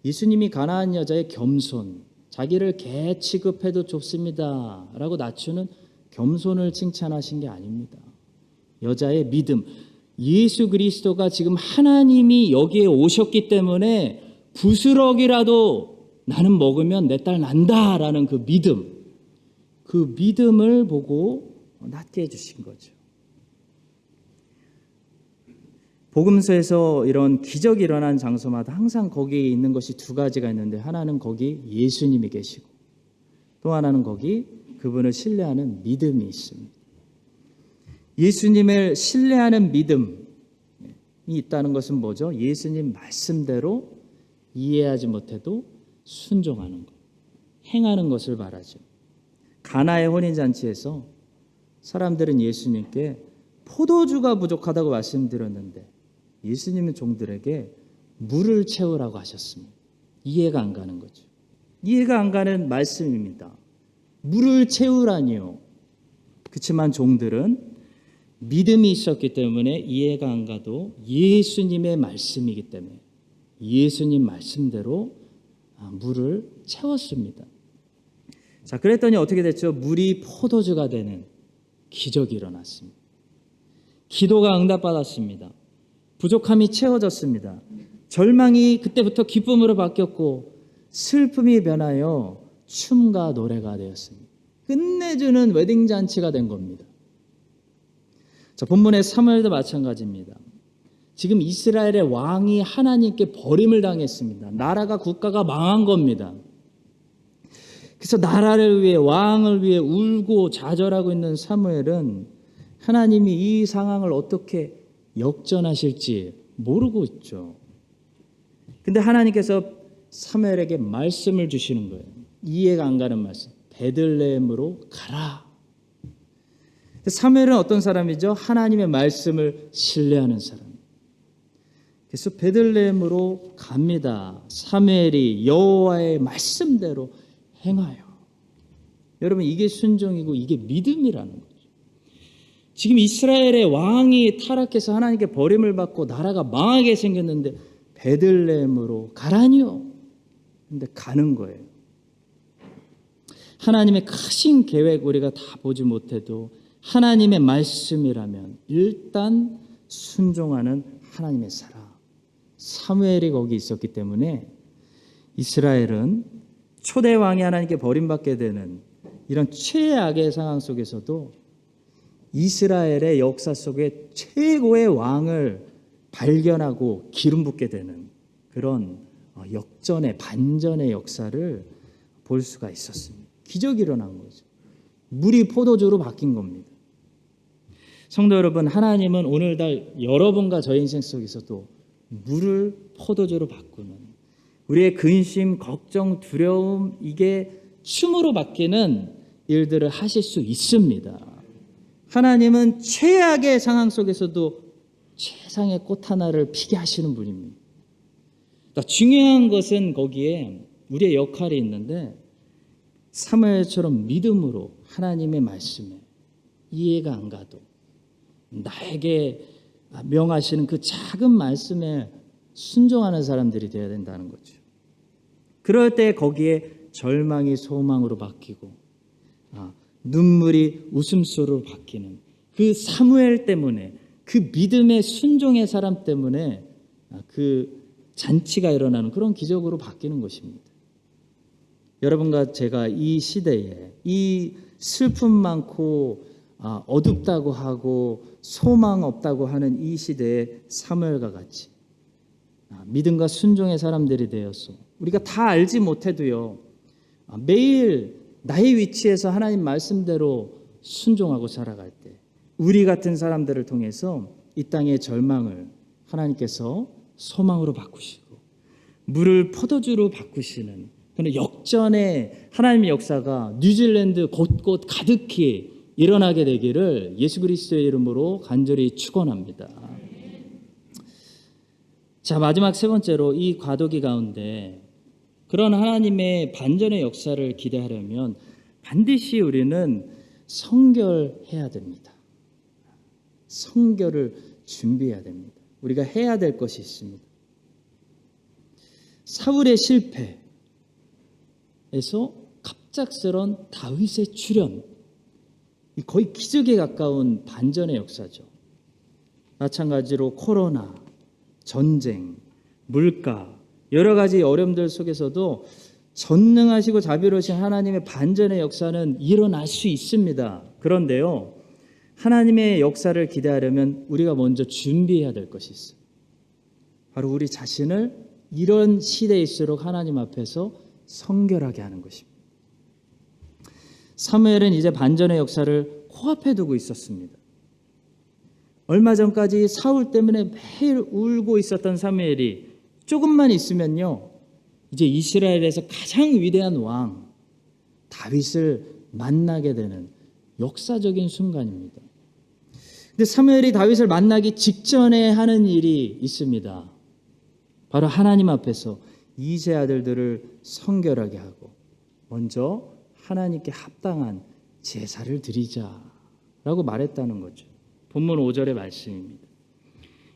예수님이 가나안 여자의 겸손, 자기를 개 취급해도 좋습니다 라고 낮추는 겸손을 칭찬하신 게 아닙니다. 여자의 믿음, 예수 그리스도가 지금 하나님이 여기에 오셨기 때문에 부스럭이라도 나는 먹으면 내 딸 난다라는 그 믿음, 그 믿음을 보고 낫게 해주신 거죠. 복음서에서 이런 기적이 일어난 장소마다 항상 거기에 있는 것이 두 가지가 있는데 하나는 거기 예수님이 계시고 또 하나는 거기 그분을 신뢰하는 믿음이 있습니다. 예수님을 신뢰하는 믿음이 있다는 것은 뭐죠? 예수님 말씀대로 이해하지 못해도 순종하는 것, 행하는 것을 말하죠. 가나의 혼인잔치에서 사람들은 예수님께 포도주가 부족하다고 말씀드렸는데 예수님은 종들에게 물을 채우라고 하셨습니다. 이해가 안 가는 거죠. 이해가 안 가는 말씀입니다. 물을 채우라니요. 그렇지만 종들은 믿음이 있었기 때문에 이해가 안 가도 예수님의 말씀이기 때문에 예수님 말씀대로 물을 채웠습니다. 자, 그랬더니 어떻게 됐죠? 물이 포도주가 되는 기적이 일어났습니다. 기도가 응답받았습니다. 부족함이 채워졌습니다. 절망이 그때부터 기쁨으로 바뀌었고 슬픔이 변하여 춤과 노래가 되었습니다. 끝내주는 웨딩 잔치가 된 겁니다. 자, 본문의 사무엘도 마찬가지입니다. 지금 이스라엘의 왕이 하나님께 버림을 당했습니다. 나라가 국가가 망한 겁니다. 그래서 나라를 위해 왕을 위해 울고 좌절하고 있는 사무엘은 하나님이 이 상황을 어떻게 역전하실지 모르고 있죠. 근데 하나님께서 사무엘에게 말씀을 주시는 거예요. 이해가 안 가는 말씀. 베들레헴으로 가라. 사무엘은 어떤 사람이죠? 하나님의 말씀을 신뢰하는 사람. 그래서 베들레헴으로 갑니다. 사무엘이 여호와의 말씀대로 행하여. 여러분, 이게 순종이고 이게 믿음이라는 거죠. 지금 이스라엘의 왕이 타락해서 하나님께 버림을 받고 나라가 망하게 생겼는데 베들레헴으로 가라니요. 근데 가는 거예요. 하나님의 크신 계획 우리가 다 보지 못해도 하나님의 말씀이라면 일단 순종하는 하나님의 사람. 사무엘이 거기 있었기 때문에 이스라엘은 초대 왕이 하나님께 버림받게 되는 이런 최악의 상황 속에서도 이스라엘의 역사 속에 최고의 왕을 발견하고 기름 붓게 되는 그런 역전의 반전의 역사를 볼 수가 있었습니다. 기적이 일어난 거죠. 물이 포도주로 바뀐 겁니다. 성도 여러분, 하나님은 오늘날 여러분과 저의 인생 속에서도 물을 포도주로 바꾸는, 우리의 근심, 걱정, 두려움, 이게 춤으로 바뀌는 일들을 하실 수 있습니다. 하나님은 최악의 상황 속에서도 최상의 꽃 하나를 피게 하시는 분입니다. 그러니까 중요한 것은 거기에 우리의 역할이 있는데, 사무엘처럼 믿음으로 하나님의 말씀에 이해가 안 가도 나에게 명하시는 그 작은 말씀에 순종하는 사람들이 되어야 된다는 거죠. 그럴 때 거기에 절망이 소망으로 바뀌고 눈물이 웃음소리로 바뀌는 그 사무엘 때문에, 그 믿음의 순종의 사람 때문에 그 잔치가 일어나는 그런 기적으로 바뀌는 것입니다. 여러분과 제가 이 시대에 이 슬픔 많고 어둡다고 하고 소망 없다고 하는 이 시대에 사무엘과 같이 믿음과 순종의 사람들이 되어서 우리가 다 알지 못해도요, 매일 나의 위치에서 하나님 말씀대로 순종하고 살아갈 때 우리 같은 사람들을 통해서 이 땅의 절망을 하나님께서 소망으로 바꾸시고 물을 포도주로 바꾸시는 그런 역전의 하나님의 역사가 뉴질랜드 곳곳 가득히 일어나게 되기를 예수 그리스도의 이름으로 간절히 축원합니다. 자, 마지막 세 번째로 이 과도기 가운데 그런 하나님의 반전의 역사를 기대하려면 반드시 우리는 성결해야 됩니다. 성결을 준비해야 됩니다. 우리가 해야 될 것이 있습니다. 사울의 실패에서 갑작스런 다윗의 출현, 거의 기적에 가까운 반전의 역사죠. 마찬가지로 코로나, 전쟁, 물가, 여러 가지 어려움들 속에서도 전능하시고 자비로우신 하나님의 반전의 역사는 일어날 수 있습니다. 그런데요, 하나님의 역사를 기대하려면 우리가 먼저 준비해야 될 것이 있어요. 바로 우리 자신을 이런 시대일수록 하나님 앞에서 성결하게 하는 것입니다. 사무엘은 이제 반전의 역사를 코앞에 두고 있었습니다. 얼마 전까지 사울 때문에 매일 울고 있었던 사무엘이 조금만 있으면요, 이제 이스라엘에서 가장 위대한 왕 다윗을 만나게 되는 역사적인 순간입니다. 근데 사무엘이 다윗을 만나기 직전에 하는 일이 있습니다. 바로 하나님 앞에서 이세 아들들을 성결하게 하고 먼저 하나님께 합당한 제사를 드리자라고 말했다는 거죠. 본문 5절의 말씀입니다.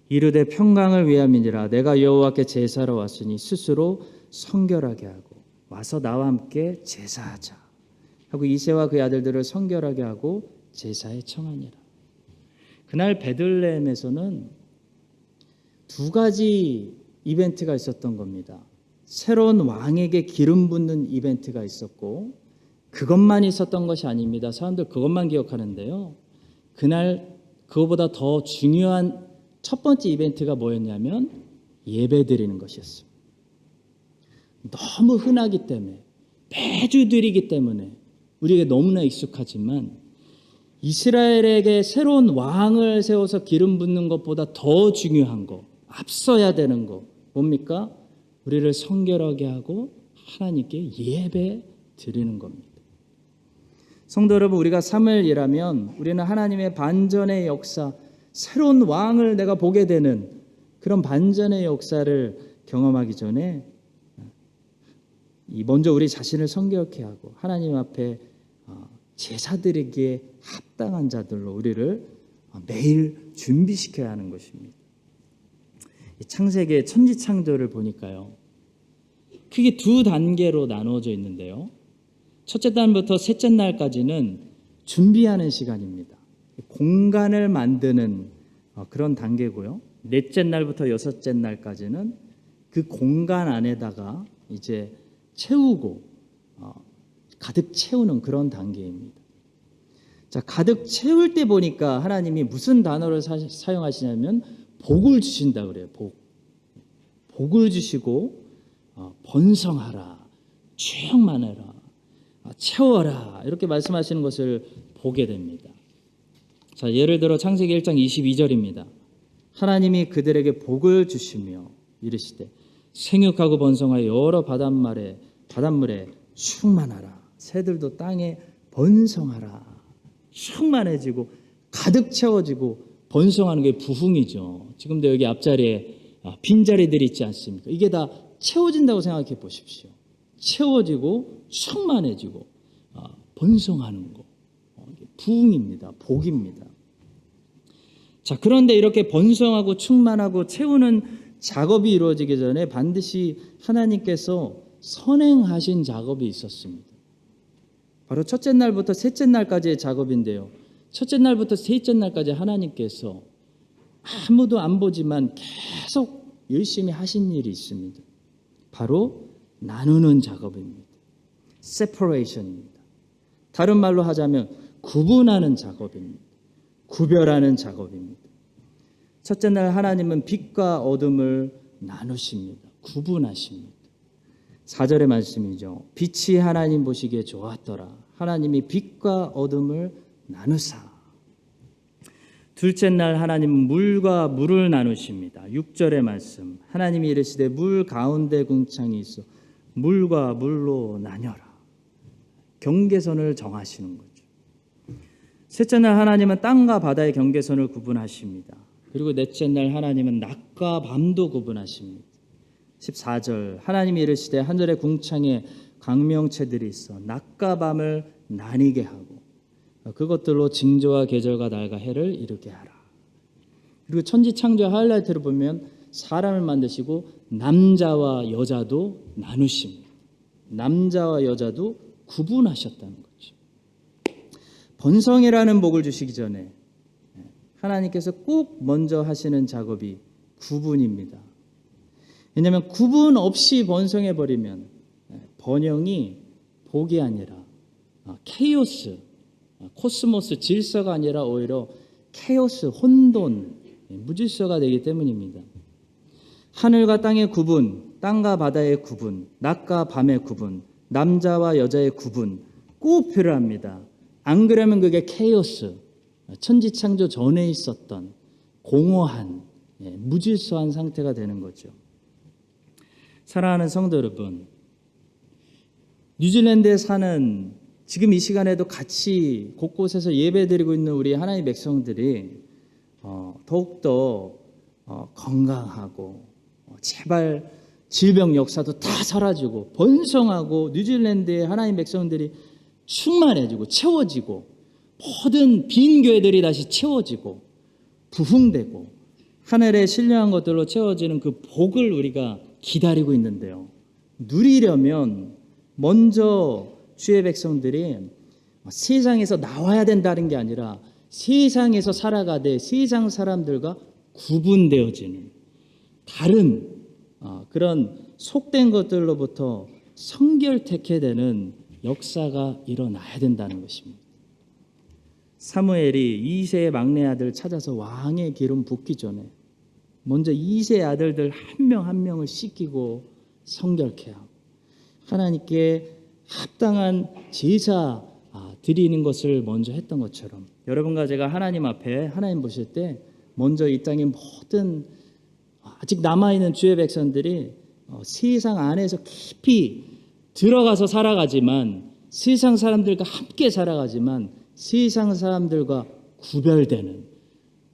이르되 평강을 위함이니라. 내가 여호와께 제사로 왔으니 스스로 성결하게 하고 와서 나와 함께 제사하자 하고 이새와 그의 아들들을 성결하게 하고 제사에 청하니라. 그날 베들레헴에서는 두 가지 이벤트가 있었던 겁니다. 새로운 왕에게 기름 붓는 이벤트가 있었고, 그것만 있었던 것이 아닙니다. 사람들 그것만 기억하는데요, 그날 그거보다 더 중요한 첫 번째 이벤트가 뭐였냐면 예배 드리는 것이었습니다. 너무 흔하기 때문에, 매주 드리기 때문에 우리에게 너무나 익숙하지만 이스라엘에게 새로운 왕을 세워서 기름 붓는 것보다 더 중요한 거, 앞서야 되는 거 뭡니까? 우리를 성결하게 하고 하나님께 예배 드리는 겁니다. 성도 여러분, 우리가 사무엘이라면 우리는 하나님의 반전의 역사, 새로운 왕을 내가 보게 되는 그런 반전의 역사를 경험하기 전에 먼저 우리 자신을 성결케 하고 하나님 앞에 제사 드리기에 합당한 자들로 우리를 매일 준비시켜야 하는 것입니다. 창세기의 천지창조를 보니까요, 크게 두 단계로 나누어져 있는데요, 첫째 날부터 셋째 날까지는 준비하는 시간입니다. 공간을 만드는 그런 단계고요, 넷째 날부터 여섯째 날까지는 그 공간 안에다가 이제 채우고 가득 채우는 그런 단계입니다. 자, 가득 채울 때 보니까 하나님이 무슨 단어를 사용하시냐면 복을 주신다 그래요. 복을 주시고 번성하라, 충만해라, 채워라, 이렇게 말씀하시는 것을 보게 됩니다. 자, 예를 들어 창세기 1장 22절입니다. 하나님이 그들에게 복을 주시며 이르시되 생육하고 번성하여 여러 바닷물에 충만하라. 새들도 땅에 번성하라. 충만해지고 가득 채워지고 번성하는 게 부흥이죠. 지금도 여기 앞자리에 빈자리들이 있지 않습니까? 이게 다 채워진다고 생각해 보십시오. 채워지고 충만해지고 번성하는 거. 부흥입니다. 복입니다. 자, 그런데 이렇게 번성하고 충만하고 채우는 작업이 이루어지기 전에 반드시 하나님께서 선행하신 작업이 있었습니다. 바로 첫째 날부터 셋째 날까지의 작업인데요. 첫째 날부터 셋째 날까지 하나님께서 아무도 안 보지만 계속 열심히 하신 일이 있습니다. 바로 나누는 작업입니다. separation입니다. 다른 말로 하자면 구분하는 작업입니다. 구별하는 작업입니다. 첫째 날 하나님은 빛과 어둠을 나누십니다. 구분하십니다. 4절의 말씀이죠. 빛이 하나님 보시기에 좋았더라. 하나님이 빛과 어둠을 나누사. 둘째 날 하나님은 물과 물을 나누십니다. 6절의 말씀. 하나님이 이르시되 물 가운데 궁창이 있어 물과 물로 나뉘어라. 경계선을 정하시는 거죠. 셋째 날 하나님은 땅과 바다의 경계선을 구분하십니다. 그리고 넷째 날 하나님은 낮과 밤도 구분하십니다. 14절 하나님이 이르시되 하늘의 궁창에 광명체들이 있어 낮과 밤을 나뉘게 하고 그것들로 징조와 계절과 날과 해를 이루게 하라. 그리고 천지 창조 하이라이트를 보면 사람을 만드시고 남자와 여자도 나누십니다. 남자와 여자도 구분하셨다는 거죠. 번성이라는 복을 주시기 전에 하나님께서 꼭 먼저 하시는 작업이 구분입니다. 왜냐하면 구분 없이 번성해버리면 번영이 복이 아니라 케이오스, 코스모스, 질서가 아니라 오히려 케오스, 혼돈, 무질서가 되기 때문입니다. 하늘과 땅의 구분, 땅과 바다의 구분, 낮과 밤의 구분, 남자와 여자의 구분 꼭 필요합니다. 안 그러면 그게 케이오스, 천지창조 전에 있었던 공허한 무질서한 상태가 되는 거죠. 사랑하는 성도 여러분, 뉴질랜드에 사는 지금 이 시간에도 같이 곳곳에서 예배드리고 있는 우리 하나님의 백성들이 더욱더 건강하고 제발 질병 역사도 다 사라지고 번성하고 뉴질랜드의 하나님 백성들이 충만해지고 채워지고 모든 빈 교회들이 다시 채워지고 부흥되고 하늘에 신령한 것들로 채워지는 그 복을 우리가 기다리고 있는데요. 누리려면 먼저 주의 백성들이 세상에서 나와야 된다는 게 아니라 세상에서 살아가되 세상 사람들과 구분되어지는 다른 그런 속된 것들로부터 성결케 되는 역사가 일어나야 된다는 것입니다. 사무엘이 2세의 막내 아들 찾아서 왕의 기름 붓기 전에 먼저 2세 아들들 한 명 한 명을 씻기고 성결케 하고 하나님께 합당한 제사 드리는 것을 먼저 했던 것처럼 여러분과 제가 하나님 앞에 하나님 보실 때 먼저 이 땅의 모든 아직 남아있는 주의 백성들이 세상 안에서 깊이 들어가서 살아가지만 세상 사람들과 함께 살아가지만 세상 사람들과 구별되는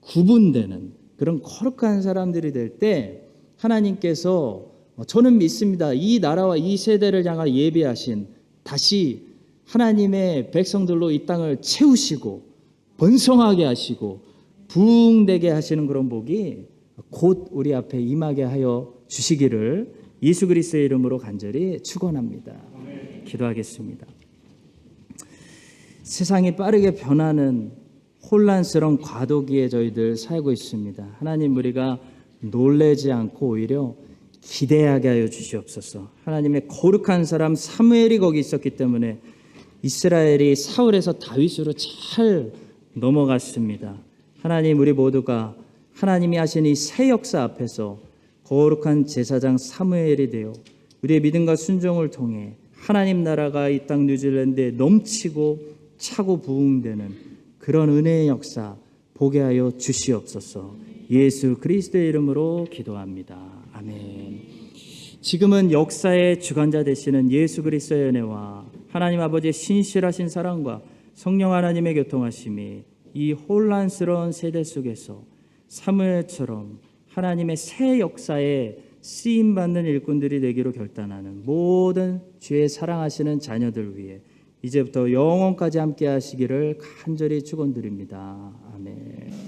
구분되는 그런 거룩한 사람들이 될 때 하나님께서 저는 믿습니다. 이 나라와 이 세대를 향하여 예비하신 다시 하나님의 백성들로 이 땅을 채우시고 번성하게 하시고 부흥되게 하시는 그런 복이 곧 우리 앞에 임하게 하여 주시기를 예수 그리스도의 이름으로 간절히 축원합니다. 기도하겠습니다. 세상이 빠르게 변하는 혼란스러운 과도기에 저희들 살고 있습니다. 하나님 우리가 놀라지 않고 오히려 기대하게 하여 주시옵소서. 하나님의 거룩한 사람 사무엘이 거기 있었기 때문에 이스라엘이 사울에서 다윗으로 잘 넘어갔습니다. 하나님 우리 모두가 하나님이 하신 이 새 역사 앞에서 거룩한 제사장 사무엘이 되어 우리의 믿음과 순종을 통해 하나님 나라가 이 땅 뉴질랜드에 넘치고 차고 부흥되는 그런 은혜의 역사 보게 하여 주시옵소서. 예수 그리스도의 이름으로 기도합니다. 아멘. 지금은 역사의 주관자 되시는 예수 그리스도의 은혜와 하나님 아버지의 신실하신 사랑과 성령 하나님의 교통하심이 이 혼란스러운 세대 속에서 사무엘처럼 하나님의 새 역사에 쓰임받는 일꾼들이 되기로 결단하는 모든 주의 사랑하시는 자녀들 위해 이제부터 영원까지 함께 하시기를 간절히 축원드립니다. 아멘.